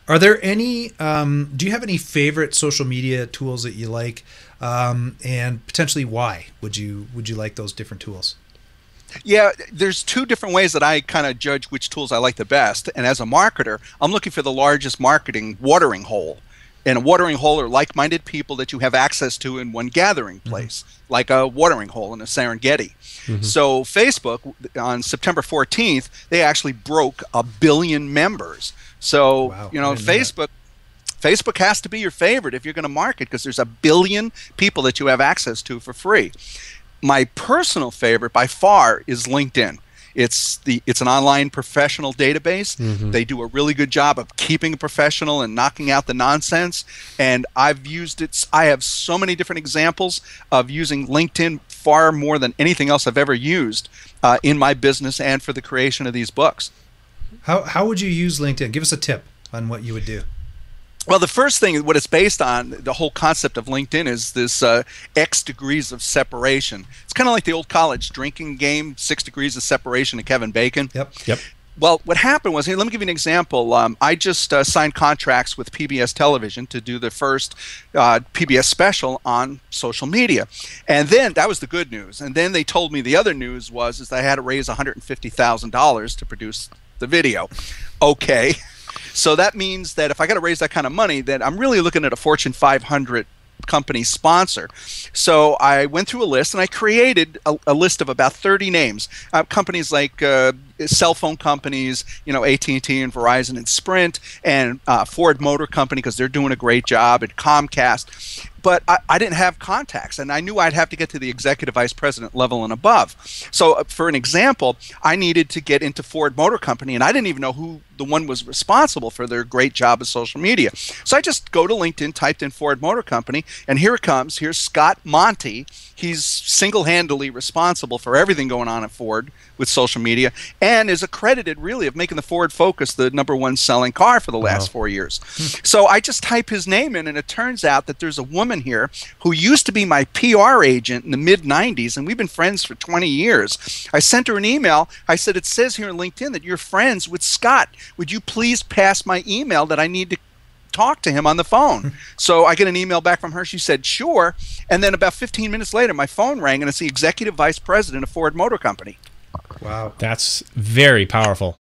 Are there any, do you have any favorite social media tools that you like? And potentially why would you like those different tools? Yeah, there's two different ways that I kind of judge which tools I like the best. And as a marketer, I'm looking for the largest marketing watering hole. And a watering hole are like-minded people that you have access to in one gathering place, like a watering hole in a Serengeti. So Facebook, on September 14th, they actually broke 1 billion members. So, Wow, you I know, didn't know that. Facebook has to be your favorite if you're going to market, because there's 1 billion people that you have access to for free. My personal favorite by far is LinkedIn. It's an online professional database. They do a really good job of keeping it professional and knocking out the nonsense. And I've used it. I have so many different examples of using LinkedIn, far more than anything else I've ever used in my business and for the creation of these books. How would you use LinkedIn? Give us a tip on what you would do. Well, the first thing, what it's based on, the whole concept of LinkedIn is this X degrees of separation. It's kind of like the old college drinking game, 6 degrees of separation of Kevin Bacon. Yep. Well, what happened was, here, let me give you an example. I just signed contracts with PBS Television to do the first PBS special on social media. And then, that was the good news. And then they told me the other news is I had to raise $150,000 to produce the video. Okay. So that means that if I got to raise that kind of money, then I'm really looking at a Fortune 500 company sponsor. So I went through a list and I created a list of about 30 names. Companies like cell phone companies, you know, AT&T and Verizon and Sprint, and Ford Motor Company, because they're doing a great job, and Comcast. But I didn't have contacts, and I knew I'd have to get to the executive vice president level and above. So for an example, I needed to get into Ford Motor Company, and I didn't even know who the one was responsible for their great job of social media. So I just go to LinkedIn, typed in Ford Motor Company, and here it comes. Here's Scott Monty. He's single-handedly responsible for everything going on at Ford with social media, and is accredited really of making the Ford Focus the #1 selling car for the last 4 years. So I just type his name in, and it turns out that there's a woman here who used to be my PR agent in the mid-90s, and we've been friends for 20 years. I sent her an email. I said, it says here on LinkedIn that you're friends with Scott. Would you please pass my email that I need to talk to him on the phone? So I get an email back from her. She said, sure. And then about 15 minutes later, my phone rang, and it's the executive vice president of Ford Motor Company. Wow. That's very powerful.